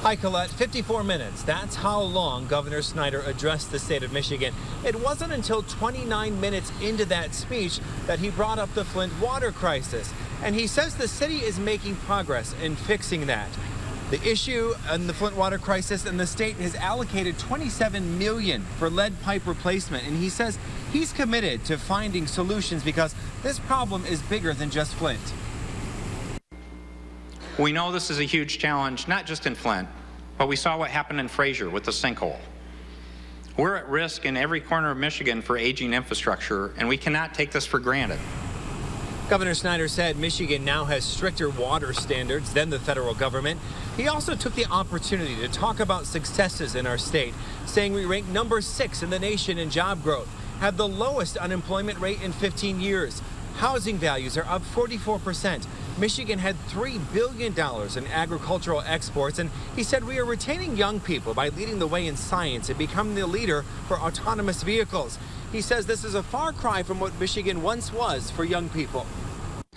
Hi, Colette. 54 minutes. That's how long Governor Snyder addressed the state of Michigan. It wasn't until 29 minutes into that speech that he brought up the Flint water crisis. And he says the city is making progress in fixing that. The issue in the Flint water crisis, and the state has allocated $27 million for lead pipe replacement. And he says he's committed to finding solutions because this problem is bigger than just Flint. We know this is a huge challenge, not just in Flint, but we saw what happened in Fraser with the sinkhole. We're at risk in every corner of Michigan for aging infrastructure, and we cannot take this for granted. Governor Snyder said Michigan now has stricter water standards than the federal government. He also took the opportunity to talk about successes in our state, saying we rank number 6 in the nation in job growth, have the lowest unemployment rate in 15 years. Housing values are up 44%. Michigan had $3 billion in agricultural exports, and he said we are retaining young people by leading the way in science and becoming the leader for autonomous vehicles. He says this is a far cry from what Michigan once was for young people.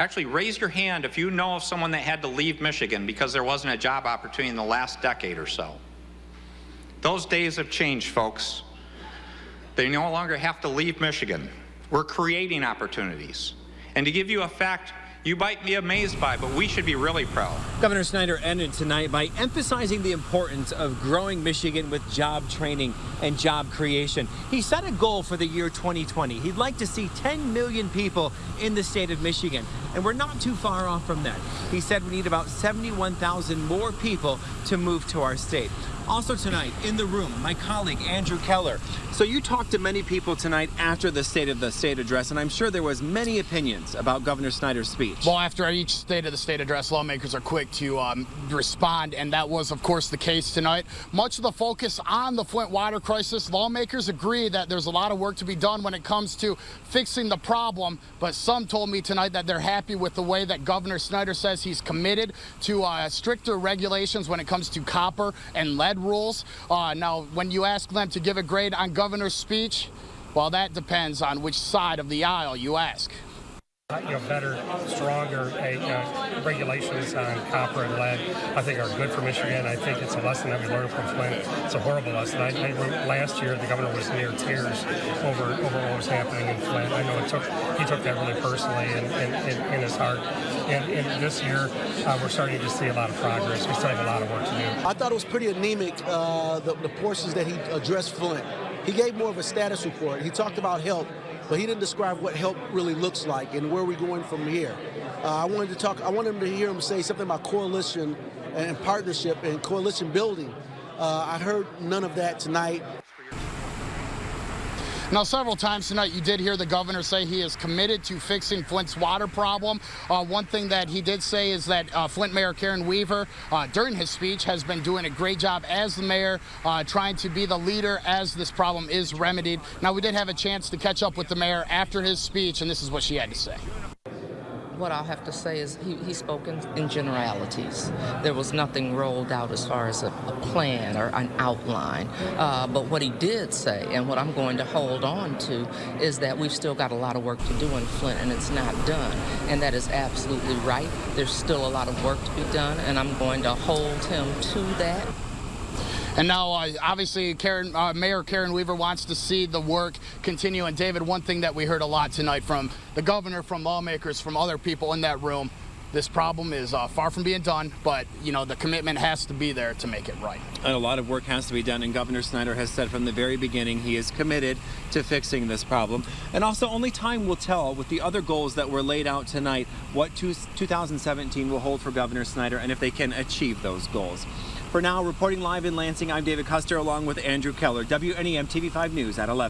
Actually, raise your hand if you know of someone that had to leave Michigan because there wasn't a job opportunity in the last decade or so. Those days have changed, folks. They no longer have to leave Michigan. We're creating opportunities. And to give you a fact you might be amazed by, but we should be really proud. Governor Snyder ended tonight by emphasizing the importance of growing Michigan with job training and job creation. He set a goal for the year 2020. He'd like to see 10 million people in the state of Michigan, and we're not too far off from that. He said we need about 71,000 more people to move to our state. Also tonight in the room, my colleague Andrew Keller. So you talked to many people tonight after the State of the State address, and I'm sure there was many opinions about Governor Snyder's speech. Well, after each State of the State address, lawmakers are quick to respond, and that was, of course, the case tonight. Much of the focus on the Flint water crisis, lawmakers agree that there's a lot of work to be done when it comes to fixing the problem, but some told me tonight that they're happy with the way that Governor Snyder says he's committed to stricter regulations when it comes to copper and lead rules. Now, when you ask them to give a grade on Governor's speech, well, that depends on which side of the aisle you ask. Better, stronger regulations on copper and lead, I think, are good for Michigan. I think it's a lesson that we learned from Flint. It's a horrible lesson. I last year, the governor was near tears over what was happening in Flint. I know he took that really personally in his heart. And this year, we're starting to see a lot of progress. We still have a lot of work to do. I thought it was pretty anemic, the portions that he addressed Flint. He gave more of a status report. He talked about help, but he didn't describe what help really looks like and where we're going from here. I wanted him to hear him say something about coalition and partnership and coalition building. I heard none of that tonight. Now, several times tonight, you did hear the governor say he is committed to fixing Flint's water problem. One thing that he did say is that Flint Mayor Karen Weaver, during his speech, has been doing a great job as the mayor, trying to be the leader as this problem is remedied. Now, we did have a chance to catch up with the mayor after his speech, and this is what she had to say. What I'll have to say is he spoke in generalities. There was nothing rolled out as far as a plan or an outline. But what he did say, and what I'm going to hold on to, is that we've still got a lot of work to do in Flint, and it's not done. And that is absolutely right. There's still a lot of work to be done, and I'm going to hold him to that. And now, obviously, Mayor Karen Weaver wants to see the work continue. And, David, one thing that we heard a lot tonight from the governor, from lawmakers, from other people in that room, this problem is far from being done, but, the commitment has to be there to make it right. And a lot of work has to be done, and Governor Snyder has said from the very beginning he is committed to fixing this problem. And also, only time will tell with the other goals that were laid out tonight what 2017 will hold for Governor Snyder and if they can achieve those goals. For now, reporting live in Lansing, I'm David Custer along with Andrew Keller, WNEM TV5 News at 11.